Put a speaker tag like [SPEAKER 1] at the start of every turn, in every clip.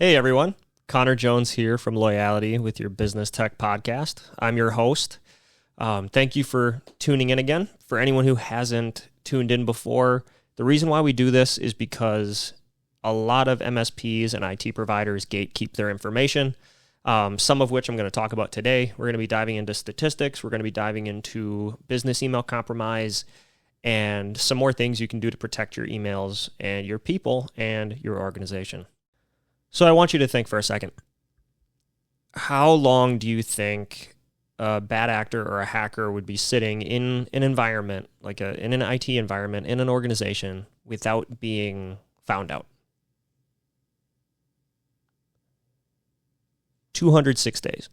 [SPEAKER 1] Hey everyone, Connor Jones here from Loyalty with your Business Tech Podcast. I'm your host. Thank you for tuning in again. For anyone who hasn't tuned in before, the reason why we do this is because a lot of MSPs and IT providers gatekeep their information, some of which I'm going to talk about today. We're going to be diving into statistics. We're going to be diving into business email compromise and some more things you can do to protect your emails and your people and your organization. So I want you to think for a second. How long do you think a bad actor or a hacker would be sitting in an environment, in an IT environment, in an organization, without being found out? 206 days.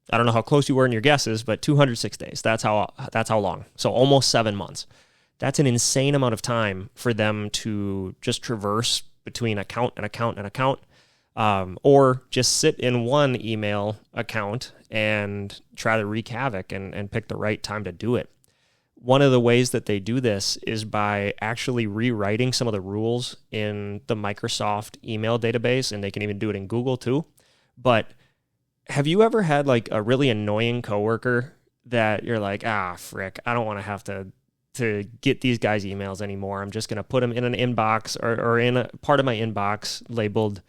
[SPEAKER 1] I don't know how close you were in your guesses, but 206 days. That's how long. So almost 7 months. That's an insane amount of time for them to just traverse between account and account and account, or just sit in one email account and try to wreak havoc and pick the right time to do it. One of the ways that they do this is by actually rewriting some of the rules in the Microsoft email database, and they can even do it in Google too. But have you ever had like a really annoying coworker that you're like, frick, I don't want to have to get these guys' emails anymore. I'm just going to put them in an inbox or in a part of my inbox labeled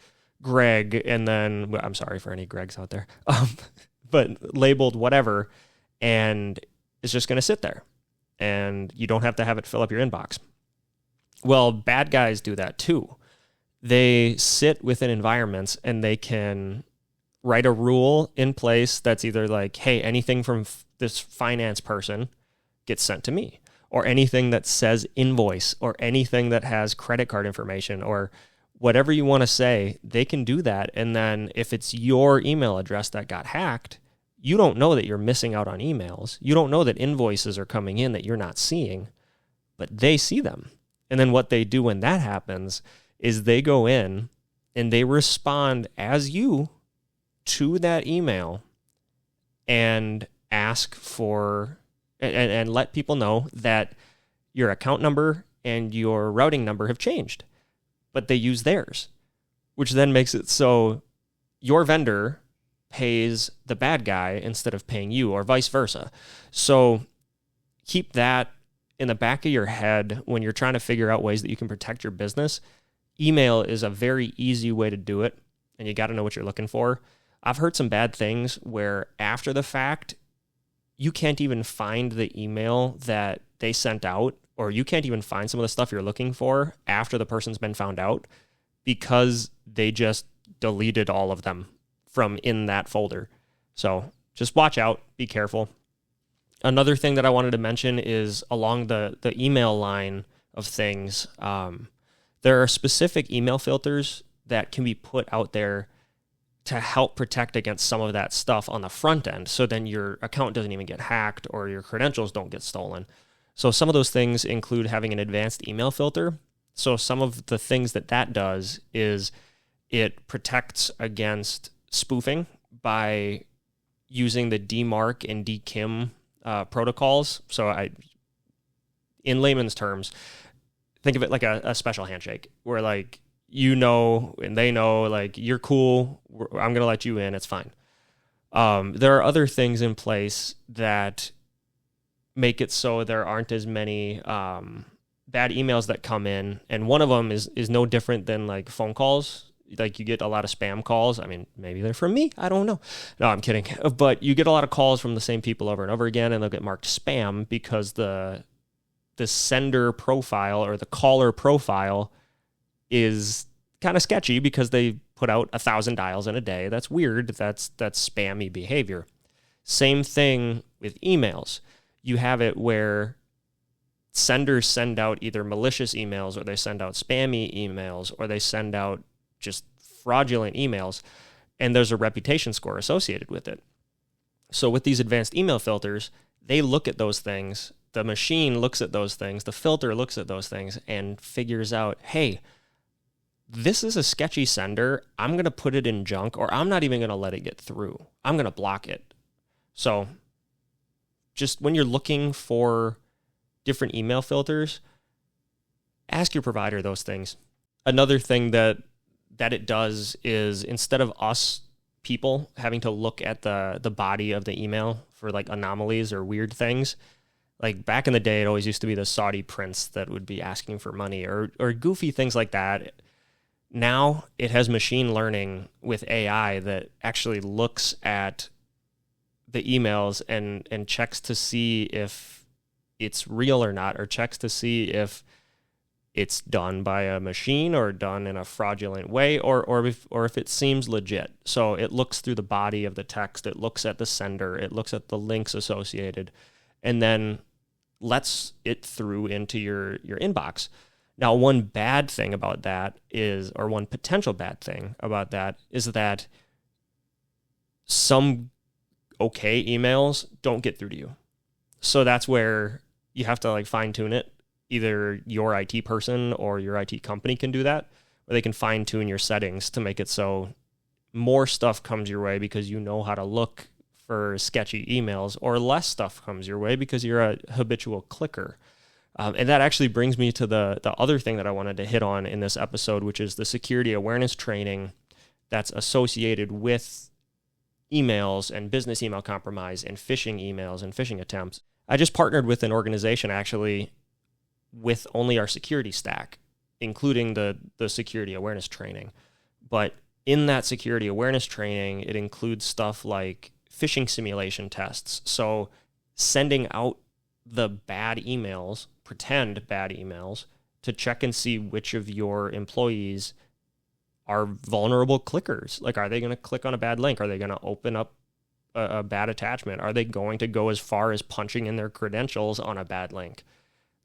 [SPEAKER 1] Greg, and then, I'm sorry for any Gregs out there, but labeled whatever, and it's just going to sit there, and you don't have to have it fill up your inbox. Well, bad guys do that too. They sit within environments, and they can write a rule in place that's either like, hey, anything from this finance person gets sent to me, or anything that says invoice, or anything that has credit card information, or whatever you want to say, they can do that. And then if it's your email address that got hacked, you don't know that you're missing out on emails. You don't know that invoices are coming in that you're not seeing, but they see them. And then what they do when that happens is they go in and they respond as you to that email and ask for and let people know that your account number and your routing number have changed, but they use theirs, which then makes it so your vendor pays the bad guy instead of paying you, or vice versa. So keep that in the back of your head when you're trying to figure out ways that you can protect your business. Email is a very easy way to do it, and you got to know what you're looking for. I've heard some bad things where after the fact, you can't even find the email that they sent out, or you can't even find some of the stuff you're looking for after the person's been found out, because they just deleted all of them from in that folder. So just watch out, be careful. Another thing that I wanted to mention is along the email line of things, there are specific email filters that can be put out there to help protect against some of that stuff on the front end. So then your account doesn't even get hacked, or your credentials don't get stolen. So some of those things include having an advanced email filter. So some of the things that does is it protects against spoofing by using the DMARC and DKIM protocols. So in layman's terms, think of it like a special handshake, where like, you know, and they know, like, you're cool, I'm going to let you in, it's fine. There are other things in place that make it so there aren't as many bad emails that come in, and one of them is no different than like phone calls. Like, you get a lot of spam calls. I mean, maybe they're from me, I don't know. No, I'm kidding. But you get a lot of calls from the same people over and over again, and they'll get marked spam because the sender profile or the caller profile is kind of sketchy, because they put out 1,000 dials in a day. That's weird. That's spammy behavior. Same thing with emails. You have it where senders send out either malicious emails, or they send out spammy emails, or they send out just fraudulent emails, and there's a reputation score associated with it. So with these advanced email filters, they look at those things. The machine looks at those things. The filter looks at those things and figures out, hey, this is a sketchy sender. I'm going to put it in junk, or I'm not even going to let it get through. I'm going to block it. So just when you're looking for different email filters, ask your provider those things. Another thing that that it does is, instead of us people having to look at the body of the email for like anomalies or weird things, like back in the day, it always used to be the Saudi prince that would be asking for money or goofy things like that. Now it has machine learning with AI that actually looks at the emails and checks to see if it's real or not, or checks to see if it's done by a machine or done in a fraudulent way, or if it seems legit. So it looks through the body of the text, it looks at the sender, it looks at the links associated, and then lets it through into your inbox. Now, one bad thing about that is, or one potential bad thing about that is that some okay emails don't get through to you. So that's where you have to like fine tune it. Either your IT person or your IT company can do that, or they can fine tune your settings to make it so more stuff comes your way because you know how to look for sketchy emails, or less stuff comes your way because you're a habitual clicker. And that actually brings me to the other thing that I wanted to hit on in this episode, which is the security awareness training that's associated with emails and business email compromise and phishing emails and phishing attempts. I just partnered with an organization actually with only our security stack, including the security awareness training. But in that security awareness training, it includes stuff like phishing simulation tests. So sending out the bad emails, pretend bad emails, to check and see which of your employees are vulnerable clickers. Like, are they going to click on a bad link? Are they going to open up a bad attachment? Are they going to go as far as punching in their credentials on a bad link?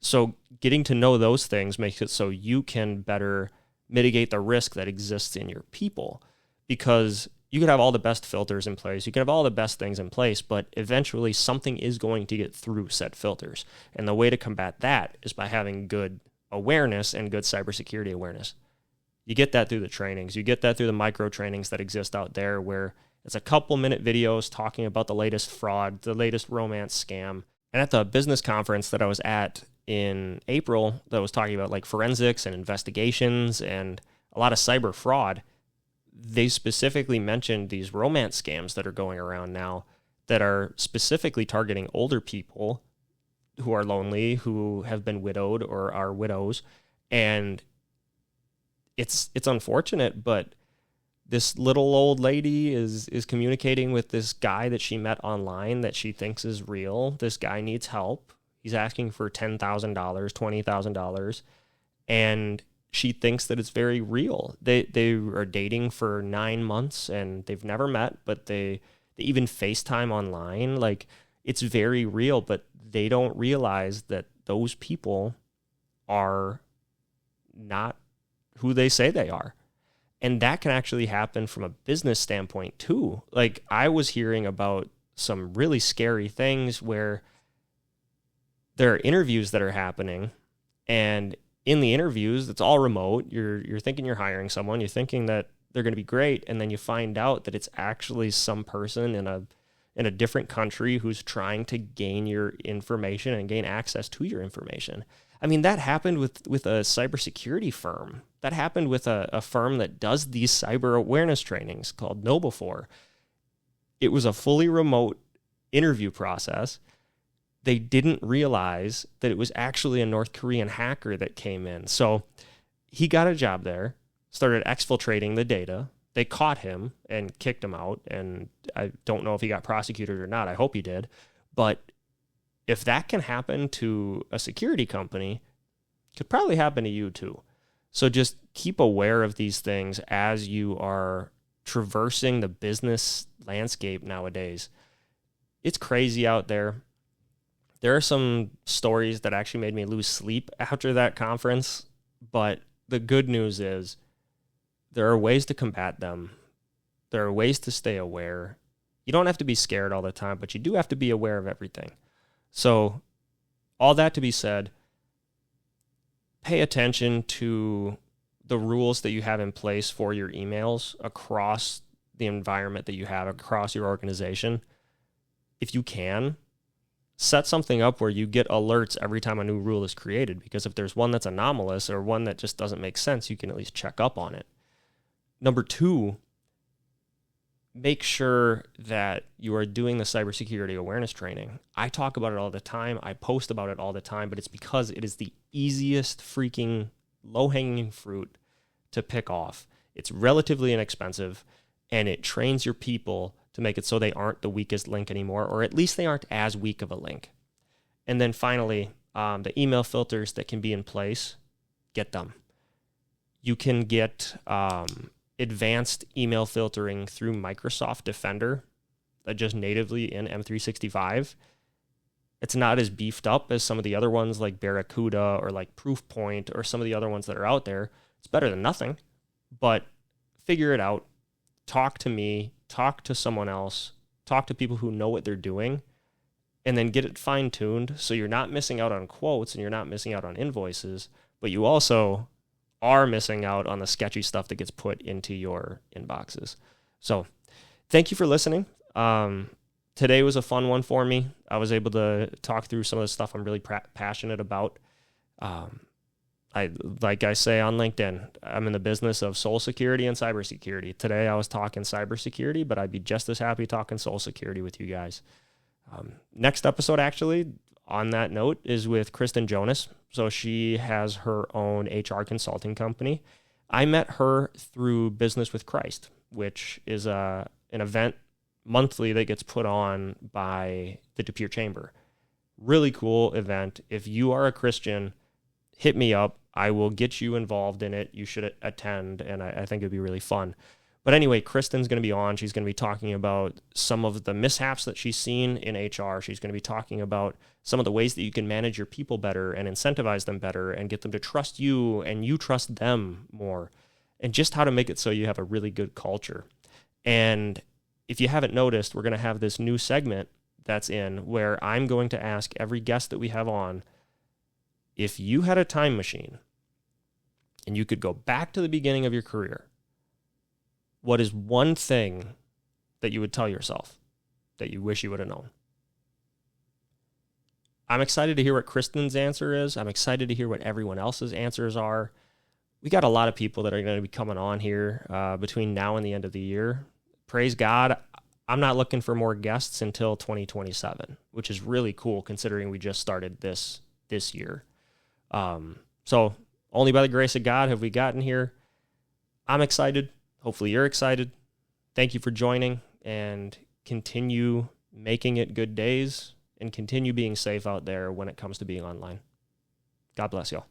[SPEAKER 1] So getting to know those things makes it so you can better mitigate the risk that exists in your people, because you could have all the best filters in place, you can have all the best things in place, but eventually something is going to get through said filters. And the way to combat that is by having good awareness and good cybersecurity awareness. You get that through the trainings. You get that through the micro trainings that exist out there, where it's a couple minute videos talking about the latest fraud, the latest romance scam. And at the business conference that I was at in April, that was talking about like forensics and investigations and a lot of cyber fraud, they specifically mentioned these romance scams that are going around now that are specifically targeting older people who are lonely, who have been widowed or are widows. And it's unfortunate, but this little old lady is communicating with this guy that she met online that she thinks is real. This guy needs help. He's asking for $10,000, $20,000, and she thinks that it's very real. They are dating for 9 months and they've never met, but they even FaceTime online. Like, it's very real, but they don't realize that those people are not who they say they are. And that can actually happen from a business standpoint too. Like, I was hearing about some really scary things where there are interviews that are happening, and in the interviews, it's all remote. You're thinking you're hiring someone, you're thinking that they're going to be great, and then you find out that it's actually some person in a different country who's trying to gain your information and gain access to your information. I mean, that happened with a cybersecurity firm. That happened with a firm that does these cyber awareness trainings called KnowBe4. It was a fully remote interview process. They didn't realize that it was actually a North Korean hacker that came in. So he got a job there, started exfiltrating the data. They caught him and kicked him out. And I don't know if he got prosecuted or not. I hope he did. But if that can happen to a security company, it could probably happen to you too. So just keep aware of these things as you are traversing the business landscape nowadays. It's crazy out there. There are some stories that actually made me lose sleep after that conference, but the good news is there are ways to combat them. There are ways to stay aware. You don't have to be scared all the time, but you do have to be aware of everything. So all that to be said, pay attention to the rules that you have in place for your emails across the environment that you have, across your organization. If you can, set something up where you get alerts every time a new rule is created, because if there's one that's anomalous or one that just doesn't make sense, you can at least check up on it. Number two, make sure that you are doing the cybersecurity awareness training. I talk about it all the time. I post about it all the time, but it's because it is the easiest freaking low-hanging fruit to pick off. It's relatively inexpensive, and it trains your people to make it so they aren't the weakest link anymore, or at least they aren't as weak of a link. And then finally, the email filters that can be in place, get them. You can get advanced email filtering through Microsoft Defender, just natively in M365. It's not as beefed up as some of the other ones like Barracuda or like Proofpoint or some of the other ones that are out there. It's better than nothing, but figure it out. Talk to me, talk to someone else, talk to people who know what they're doing, and then get it fine-tuned so you're not missing out on quotes and you're not missing out on invoices, but you also are missing out on the sketchy stuff that gets put into your inboxes. So thank you for listening. Today was a fun one for me. I was able to talk through some of the stuff I'm really passionate about. Like I say on LinkedIn, I'm in the business of soul security and cybersecurity. Today I was talking cybersecurity, but I'd be just as happy talking soul security with you guys. Next episode, actually, on that note, is with Kristen Jonas. So she has her own HR consulting company. I met her through Business with Christ, which is an event monthly that gets put on by the De Pere Chamber. Really cool event. If you are a Christian, hit me up. I will get you involved in it. You should attend, and I think it'd be really fun. But anyway, Kristen's going to be on. She's going to be talking about some of the mishaps that she's seen in HR. She's going to be talking about some of the ways that you can manage your people better and incentivize them better and get them to trust you and you trust them more, and just how to make it so you have a really good culture. And if you haven't noticed, we're going to have this new segment that's in where I'm going to ask every guest that we have on, if you had a time machine and you could go back to the beginning of your career, what is one thing that you would tell yourself that you wish you would have known? I'm excited to hear what Kristen's answer is. I'm excited to hear what everyone else's answers are. We got a lot of people that are going to be coming on here between now and the end of the year. Praise God, I'm not looking for more guests until 2027, which is really cool considering we just started this year. So only by the grace of God have we gotten here. I'm excited. Hopefully you're excited. Thank you for joining, and continue making it good days and continue being safe out there when it comes to being online. God bless y'all.